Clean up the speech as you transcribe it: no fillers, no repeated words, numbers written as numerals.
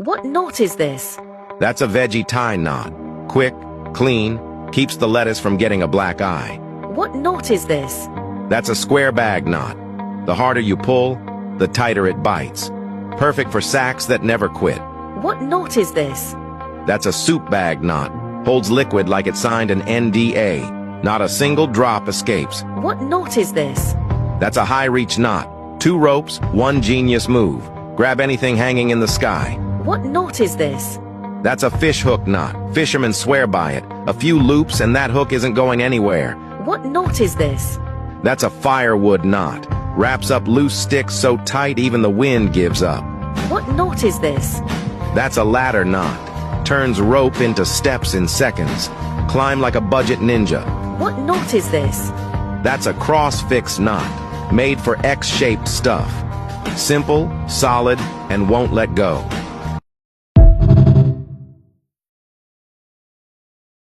What knot is this? That's a veggie tie knot. Quick, clean, keeps the lettuce from getting a black eye. What knot is this? That's a square bag knot. The harder you pull, the tighter it bites. Perfect for sacks that never quit. What knot is this? That's a soup bag knot. Holds liquid like it signed an NDA. Not a single drop escapes. What knot is this? That's a high-reach knot. 2 ropes, 1 genius move. Grab anything hanging in the sky. What knot is this? That's a fish hook knot. Fishermen swear by it. A few loops and that hook isn't going anywhere. What knot is this? That's a firewood knot. Wraps up loose sticks so tight even the wind gives up. What knot is this? That's a ladder knot. Turns rope into steps in seconds. Climb like a budget ninja. What knot is this? That's a cross-fix knot. Made for X-shaped stuff. Simple, solid, and won't let go.